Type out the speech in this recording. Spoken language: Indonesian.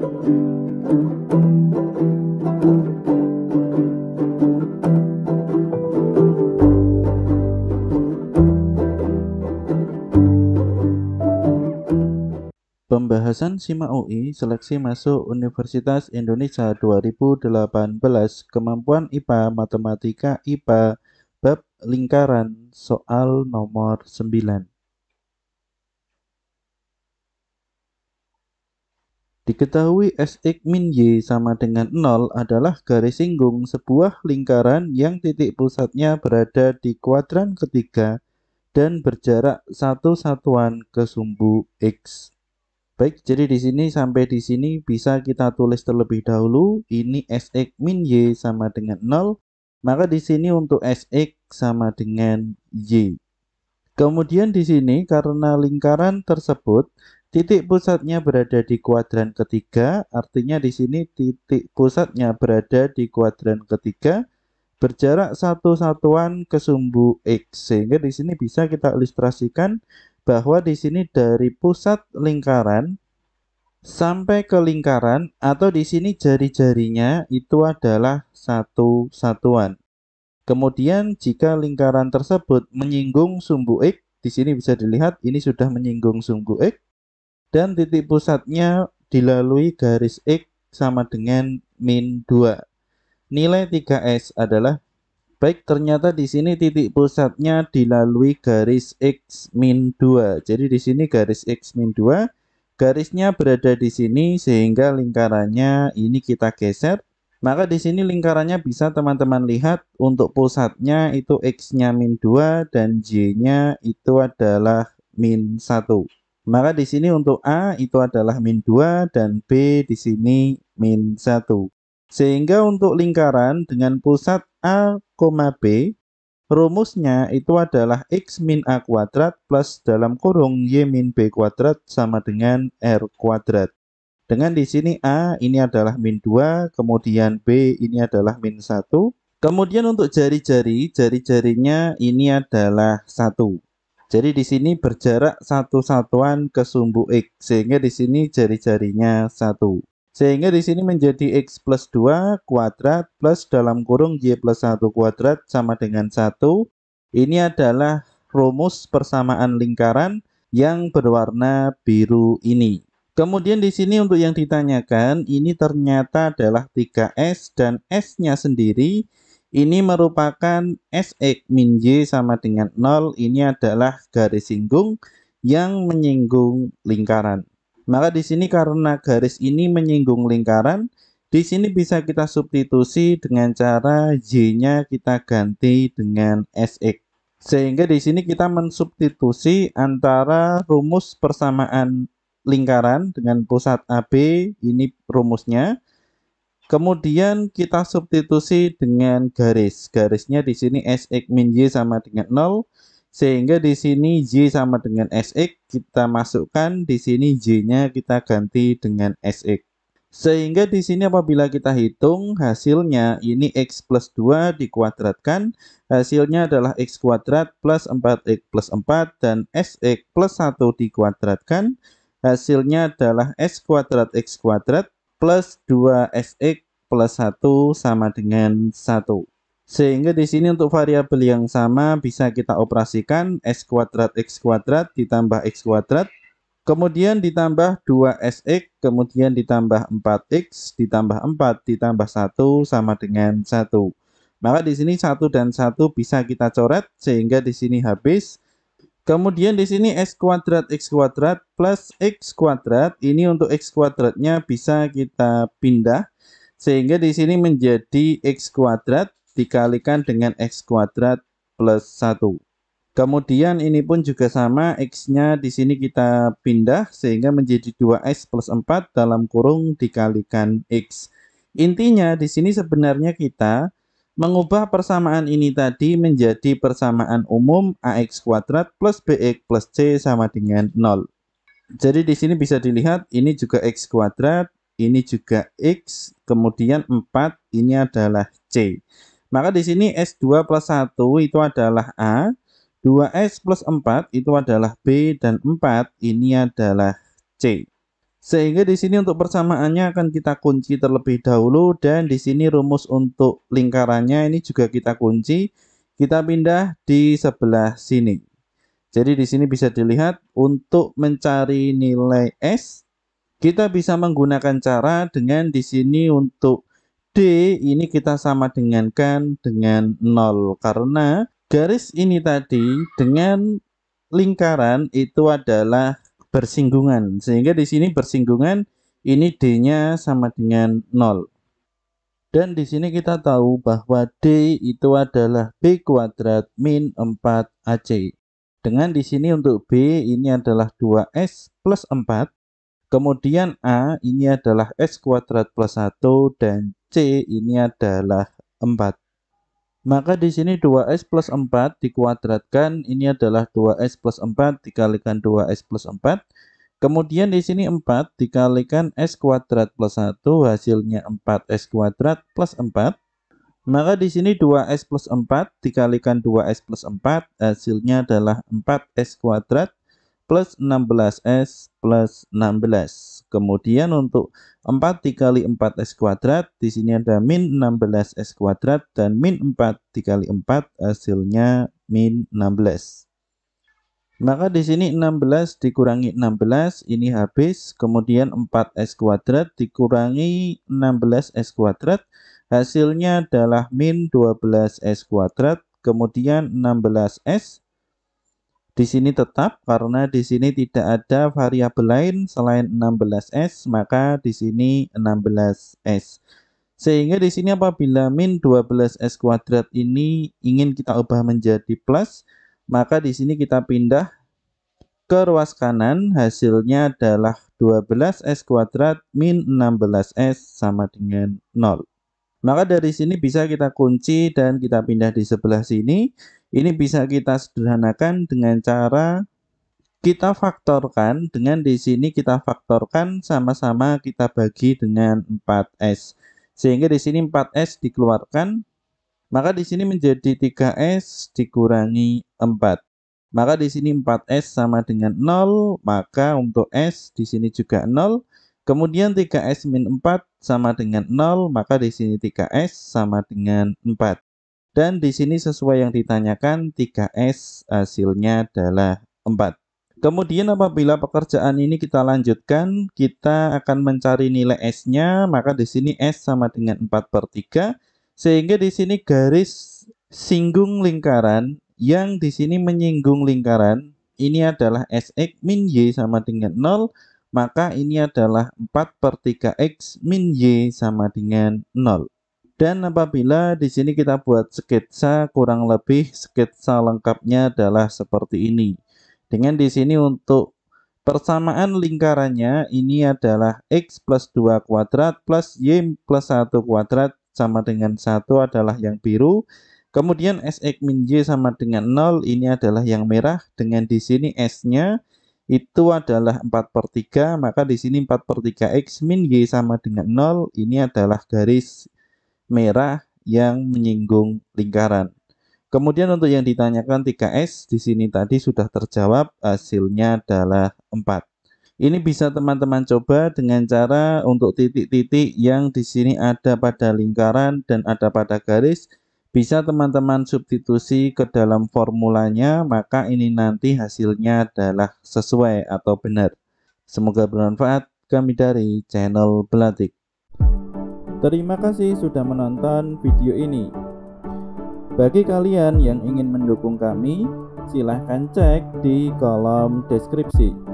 Pembahasan SIMA UI Seleksi Masuk Universitas Indonesia 2018 Kemampuan IPA Matematika IPA Bab Lingkaran Soal nomor 9. Diketahui Sx min Y sama dengan 0 adalah garis singgung sebuah lingkaran yang titik pusatnya berada di kuadran ketiga dan berjarak 1 satuan ke sumbu X. Baik, jadi di sini sampai di sini bisa kita tulis terlebih dahulu. Ini Sx min Y sama dengan 0. Maka di sini untuk Sx sama dengan Y. Kemudian di sini karena lingkaran tersebut titik pusatnya berada di kuadran ketiga, artinya di sini titik pusatnya berada di kuadran ketiga, berjarak 1 satuan ke sumbu X. Sehingga di sini bisa kita ilustrasikan bahwa di sini dari pusat lingkaran sampai ke lingkaran atau di sini jari-jarinya itu adalah 1 satuan. Kemudian jika lingkaran tersebut menyinggung sumbu X, di sini bisa dilihat ini sudah menyinggung sumbu X dan titik pusatnya dilalui garis X sama dengan min 2. Nilai 3S adalah baik, ternyata di sini titik pusatnya dilalui garis X min 2. Jadi di sini garis X min 2, garisnya berada di sini sehingga lingkarannya ini kita geser. Maka di sini lingkarannya bisa teman-teman lihat untuk pusatnya itu X-nya min 2 dan Y-nya itu adalah min 1. Maka di sini untuk A itu adalah min 2 dan B di sini min 1. Sehingga untuk lingkaran dengan pusat A, B, rumusnya itu adalah X min A kuadrat plus dalam kurung Y min B kuadrat sama dengan R kuadrat. Dengan di sini A ini adalah min 2, kemudian B ini adalah min 1. Kemudian untuk jari-jarinya ini adalah 1. Jadi di sini berjarak 1 satuan ke sumbu X, sehingga di sini jari-jarinya 1. Sehingga di sini menjadi X plus 2 kuadrat plus dalam kurung Y plus 1 kuadrat sama dengan 1. Ini adalah rumus persamaan lingkaran yang berwarna biru ini. Kemudian di sini untuk yang ditanyakan, ini ternyata adalah 3S dan S-nya sendiri. Ini merupakan Sx min Y sama dengan 0. Ini adalah garis singgung yang menyinggung lingkaran. Maka di sini karena garis ini menyinggung lingkaran, di sini bisa kita substitusi dengan cara Y-nya kita ganti dengan Sx. Sehingga di sini kita mensubstitusi antara rumus persamaan lingkaran dengan pusat AB, ini rumusnya. Kemudian kita substitusi dengan garis. Garisnya di sini Sx min Y sama dengan 0. Sehingga di sini Y sama dengan Sx, kita masukkan di sini Y-nya kita ganti dengan Sx. Sehingga di sini apabila kita hitung hasilnya ini X plus 2 dikuadratkan, hasilnya adalah X kuadrat plus 4X plus 4 dan Sx plus 1 dikuadratkan, hasilnya adalah S kuadrat X kuadrat plus 2Sx plus 1 sama dengan 1. Sehingga di sini untuk variabel yang sama bisa kita operasikan S kuadrat X kuadrat ditambah X kuadrat, kemudian ditambah 2Sx, kemudian ditambah 4X, ditambah 4, ditambah 1 sama dengan 1. Maka di sini 1 dan 1 bisa kita coret sehingga di sini habis. Kemudian di sini S kuadrat X kuadrat plus X kuadrat, ini untuk X kuadratnya bisa kita pindah. Sehingga di sini menjadi X kuadrat dikalikan dengan X kuadrat plus 1. Kemudian ini pun juga sama, X-nya di sini kita pindah sehingga menjadi 2S plus 4 dalam kurung dikalikan X. Intinya di sini sebenarnya kita mengubah persamaan ini tadi menjadi persamaan umum AX kuadrat plus BX plus C sama dengan 0. Jadi di sini bisa dilihat ini juga X kuadrat, ini juga X, kemudian 4 ini adalah C. Maka di sini S2 plus 1 itu adalah A, 2S plus 4 itu adalah B, dan 4 ini adalah C. Sehingga di sini untuk persamaannya akan kita kunci terlebih dahulu, dan di sini rumus untuk lingkarannya ini juga kita kunci. Kita pindah di sebelah sini. Jadi di sini bisa dilihat untuk mencari nilai S, kita bisa menggunakan cara dengan di sini untuk D ini kita sama dengankan dengan 0, karena garis ini tadi dengan lingkaran itu adalah bersinggungan, sehingga di sini bersinggungan, ini D-nya sama dengan 0. Dan di sini kita tahu bahwa D itu adalah B kuadrat min 4AC. Dengan di sini untuk B ini adalah 2S plus 4. Kemudian A ini adalah S kuadrat plus 1 dan C ini adalah 4. Maka di sini 2S plus 4 dikuadratkan, ini adalah 2S plus 4 dikalikan 2S plus 4. Kemudian di sini 4 dikalikan S kuadrat plus 1, hasilnya 4S kuadrat plus 4. Maka di sini 2S plus 4 dikalikan 2S plus 4, hasilnya adalah 4S kuadrat plus 16S plus 16. Kemudian untuk 4 dikali 4S kuadrat, di sini ada min 16S kuadrat, dan min 4 dikali 4 hasilnya min 16. Maka di sini 16 dikurangi 16 ini habis, kemudian 4S kuadrat dikurangi 16S kuadrat, hasilnya adalah min 12S kuadrat, kemudian 16S di sini tetap karena di sini tidak ada variabel lain selain 16S, maka di sini 16S. Sehingga di sini apabila min 12S kuadrat ini ingin kita ubah menjadi plus, maka di sini kita pindah ke ruas kanan, hasilnya adalah 12S kuadrat min 16S sama dengan 0. Maka dari sini bisa kita kunci dan kita pindah di sebelah sini. Ini bisa kita sederhanakan dengan cara kita faktorkan. Dengan di sini kita faktorkan sama-sama kita bagi dengan 4S. Sehingga di sini 4S dikeluarkan, maka di sini menjadi 3S dikurangi 4. Maka di sini 4S sama dengan 0, maka untuk S di sini juga 0. Kemudian 3S min 4 sama dengan 0, maka di sini 3S sama dengan 4. Dan di sini sesuai yang ditanyakan 3S hasilnya adalah 4. Kemudian apabila pekerjaan ini kita lanjutkan, kita akan mencari nilai S-nya, maka di sini S sama dengan 4/3, sehingga di sini garis singgung lingkaran yang di sini menyinggung lingkaran ini adalah Sx min Y sama dengan 0, maka ini adalah 4/3X min Y sama dengan 0. Dan apabila di sini kita buat sketsa, kurang lebih sketsa lengkapnya adalah seperti ini. Dengan di sini untuk persamaan lingkarannya ini adalah X plus 2 kuadrat plus Y plus 1 kuadrat sama dengan 1 adalah yang biru. Kemudian Sx min Y sama dengan 0 ini adalah yang merah. Dengan di sini S-nya itu adalah 4/3, maka di sini 4/3X min Y sama dengan 0 ini adalah garis merah yang menyinggung lingkaran. Kemudian untuk yang ditanyakan 3S di sini tadi sudah terjawab, hasilnya adalah 4. Ini bisa teman-teman coba dengan cara untuk titik-titik yang di sini ada pada lingkaran dan ada pada garis, bisa teman-teman substitusi ke dalam formulanya, maka ini nanti hasilnya adalah sesuai atau benar. Semoga bermanfaat. Kami dari channel Belatik. Terima kasih sudah menonton video ini. Bagi kalian yang ingin mendukung kami, silahkan cek di kolom deskripsi.